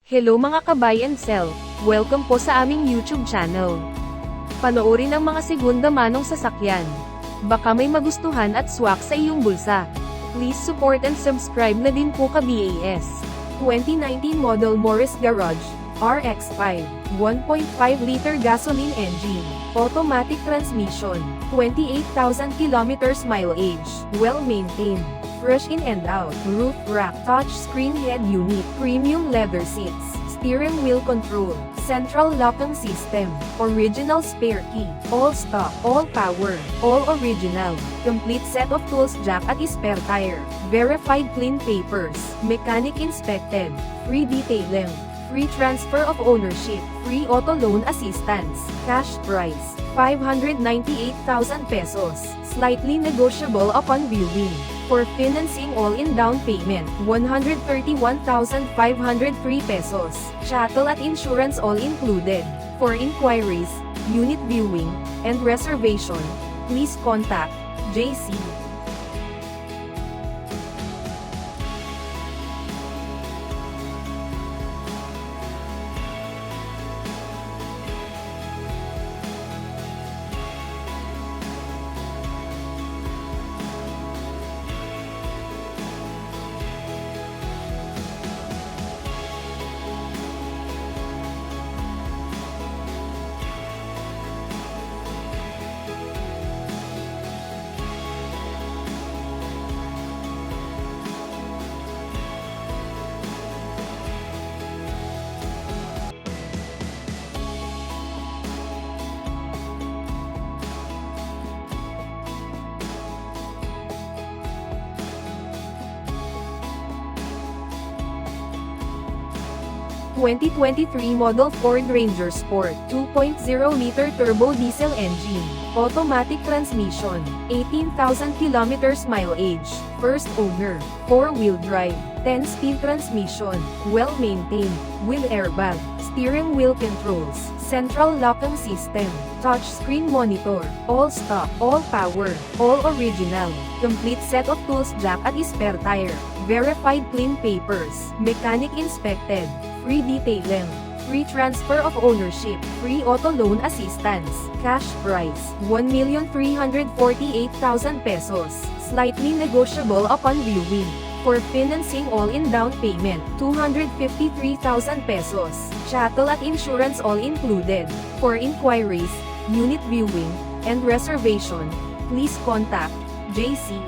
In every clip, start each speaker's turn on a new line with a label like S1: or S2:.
S1: Hello mga ka-buy and sell, welcome po sa aming YouTube channel. Panoorin ang mga segunda manong sasakyan. Baka may magustuhan at swak sa iyong bulsa. Please support and subscribe na din po ka-BAS. 2019 model Morris Garage RX5, 1.5-liter gasoline engine, automatic transmission, 28,000 kilometers mileage, well-maintained, fresh in and out, roof rack, touch screen head unit, premium leather seats, steering wheel control, central locking system, original spare key, all stock, all power, all original, complete set of tools, jack at spare tire, verified clean papers, mechanic inspected, free detailing, free transfer of ownership, free auto loan assistance, cash price, 598,000 pesos, slightly negotiable upon viewing. For financing all-in down payment, 131,503 pesos, chattel at insurance all included. For inquiries, unit viewing, and reservation, please contact Jayce. 2023 model Ford Ranger Sport, 2.0-liter turbo diesel engine, automatic transmission, 18,000 kilometers mileage, first owner, 4-wheel drive, 10-speed transmission, well-maintained, with airbag, steering wheel controls, central locking system, touchscreen monitor, all stock, all power, all original, complete set of tools, jack at spare tire, verified clean papers, mechanic inspected, free detailing, free transfer of ownership, free auto loan assistance, cash price, 1,348,000 pesos, slightly negotiable upon viewing. For financing all-in down payment, 253,000 pesos, chattel at insurance all included. For inquiries, unit viewing, and reservation, please contact Jayce.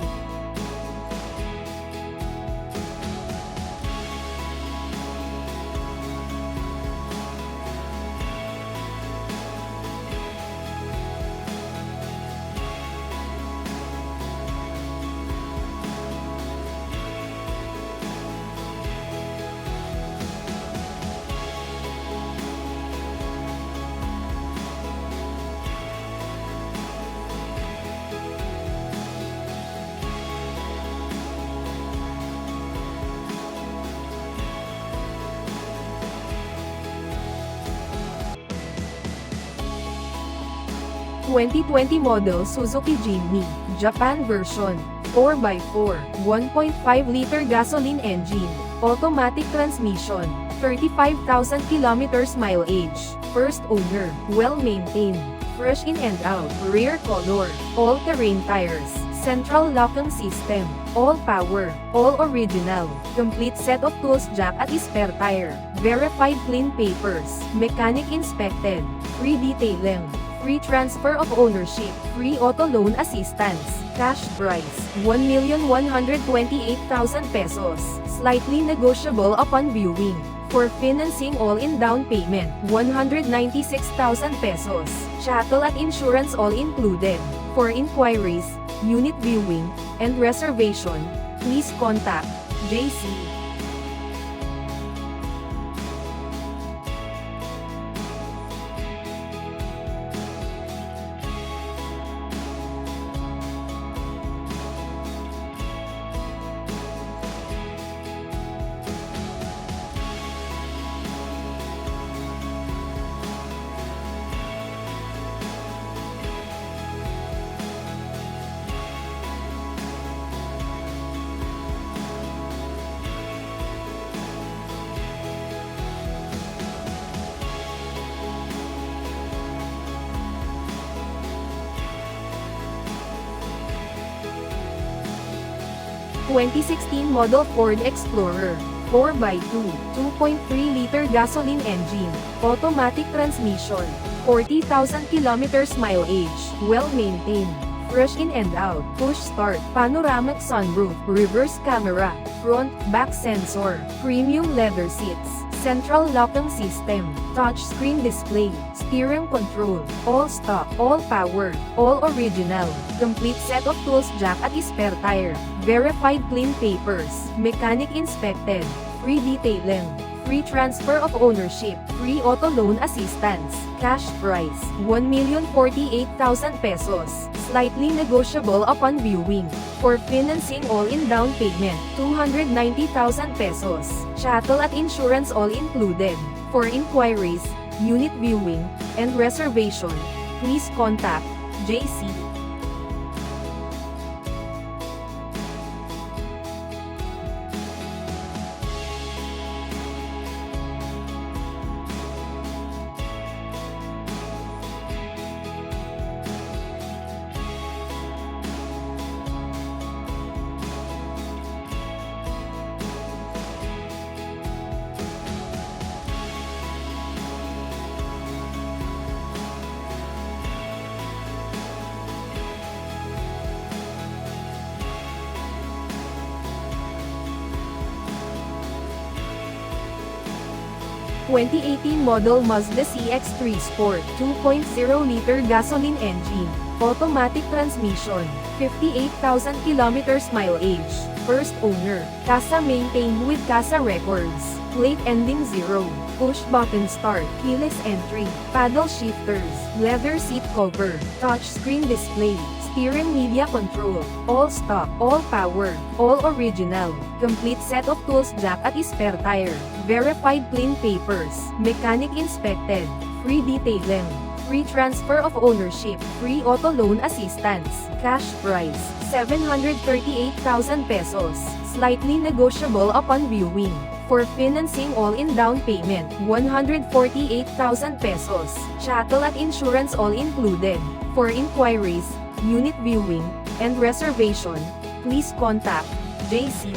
S1: 2020 model Suzuki Jimny Japan version, 4x4, 1.5-liter gasoline engine, automatic transmission, 35,000 kilometers mileage, first owner, well-maintained, fresh in and out, rear color, all-terrain tires, central locking system, all power, all original, complete set of tools, jack at spare tire, verified clean papers, mechanic inspected, free detailing, free transfer of ownership, free auto loan assistance, cash price, 1,128,000 pesos, slightly negotiable upon viewing. For financing all-in down payment, 196,000 pesos, chattel at insurance all included. For inquiries, unit viewing, and reservation, please contact Jayce. 2016 model Ford Explorer, 4x2, 2.3-liter gasoline engine, automatic transmission, 40,000 kilometers mileage, well-maintained, fresh in and out, push start, panoramic sunroof, reverse camera, front, back sensor, premium leather seats, central locking system, touchscreen display, steering control, all stock, all power, all original, complete set of tools, jack at spare tire, verified clean papers, mechanic inspected, free detailing, free transfer of ownership, free auto loan assistance, cash price, 1,048,000 pesos, slightly negotiable upon viewing. For financing all-in down payment, 290,000 pesos, chattel at insurance all included. For inquiries, unit viewing, and reservation, please contact Jayce. 2018 model Mazda CX-3 Sport, 2.0-liter gasoline engine, automatic transmission, 58,000 kilometers mileage, first owner, CASA maintained with CASA records, plate ending 0, push button start, keyless entry, paddle shifters, leather seat cover, touchscreen display, steering media control, all stock, all power, all original, complete set of tools, jack at spare tire, verified clean papers, mechanic inspected, free detailing, free transfer of ownership, free auto loan assistance, cash price, 738,000 pesos, slightly negotiable upon viewing. For financing all-in down payment, 148,000 pesos, chattel at insurance all included. For inquiries, unit viewing, and reservation, please contact Jayce.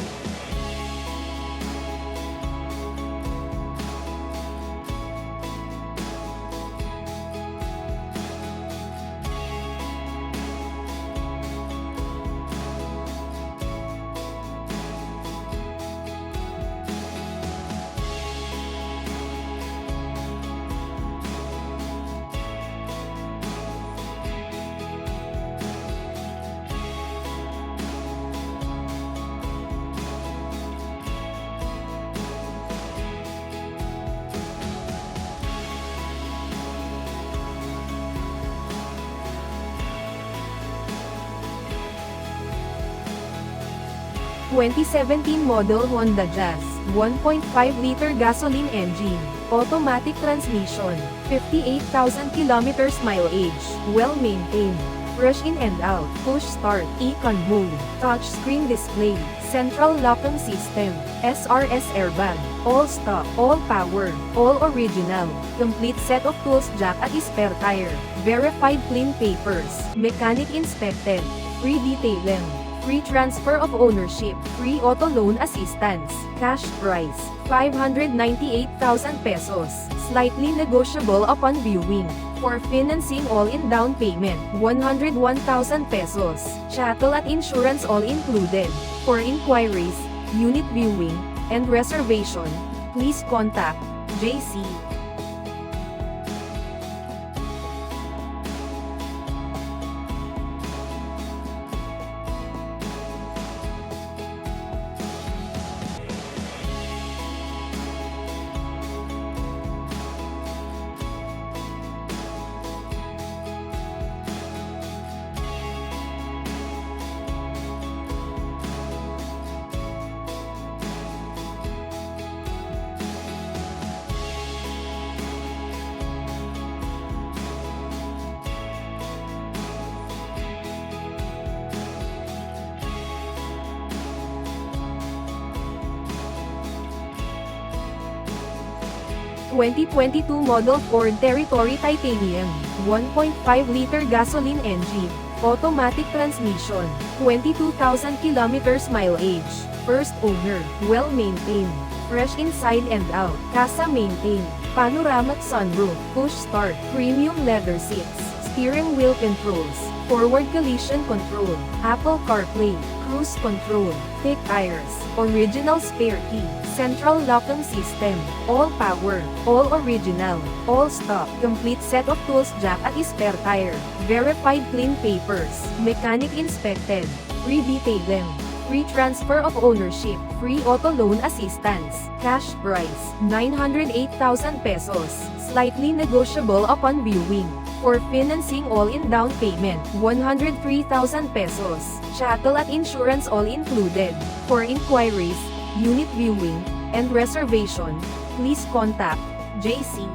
S1: 2017 model Honda Jazz, 1.5-liter gasoline engine, automatic transmission, 58,000 kilometers mileage, well-maintained, fresh in and out, push start, econ mode, touchscreen display, central locking system, SRS airbag, all stock, all power, all original, complete set of tools, jack at spare tire, verified clean papers, mechanic inspected, free detailing, free transfer of ownership, free auto loan assistance, cash price, 598,000 pesos, slightly negotiable upon viewing. For financing all-in down payment, 101,000 pesos, chattel at insurance all included. For inquiries, unit viewing, and reservation, please contact Jayce. 2022 model Ford Territory Titanium, 1.5-liter gasoline engine, Automatic transmission. 22,000 kilometers mileage. First owner. Well maintained. Fresh inside and out. Casa maintained. Panoramic sunroof. Push start. Premium leather seats. Steering wheel controls. Forward collision control. Apple CarPlay. Cruise control. Thick tires. Original spare key. Central locking system. All power. All original. All stock. Complete set of tools jack at spare tire. Verified clean papers. Mechanic inspected. Free detailing. Free transfer of ownership. Free auto loan assistance. Cash price. 908,000 pesos. Slightly negotiable upon viewing. For financing all-in down payment, 103,000 pesos. Chattel at insurance all included. For inquiries, unit viewing, and reservation, please contact Jayce.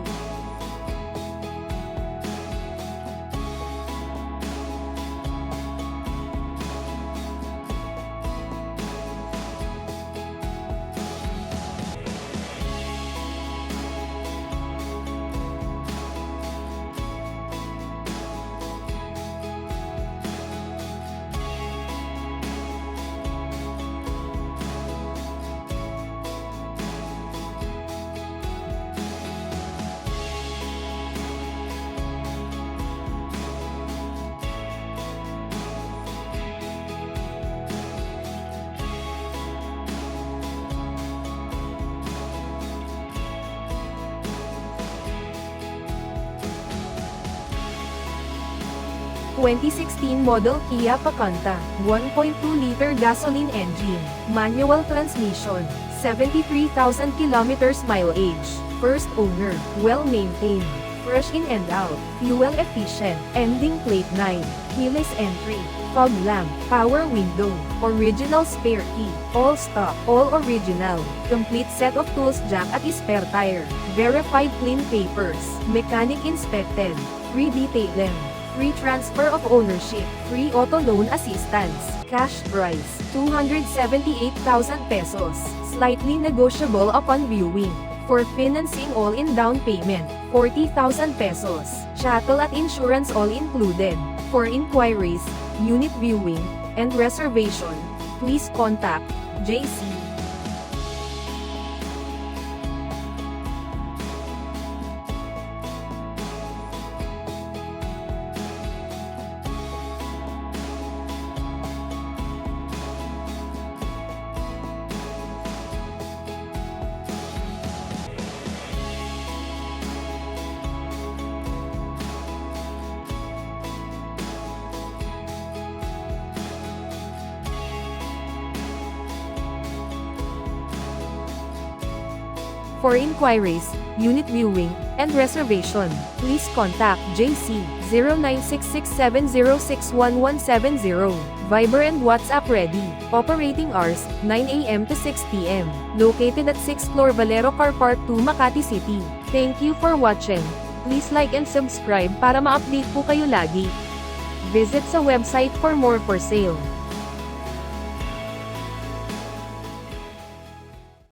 S1: (2016 model Kia Picanto, 1.2-liter gasoline engine, manual transmission, 73,000 kilometers mileage, first owner, well-maintained, fresh in and out, fuel efficient, ending plate 9, keyless entry, fog lamp, power window, original spare key, all stock, all original, complete set of tools jack at spare tire, verified clean papers, mechanic inspected, free detailing. Free transfer of ownership, free auto loan assistance, cash price, 278,000 pesos, slightly negotiable upon viewing. For financing all-in down payment, 40,000 pesos, chattel at insurance all included. For inquiries, unit viewing, and reservation, please contact Jayce. For inquiries, unit viewing, and reservation, please contact Jayce, 096670611170. Viber and WhatsApp ready. Operating hours, 9 a.m. to 6 p.m. Located at 6th floor Valero Car Park 2 Makati City. Thank you for watching. Please like and subscribe para ma-update po kayo lagi. Visit sa website for more for sale.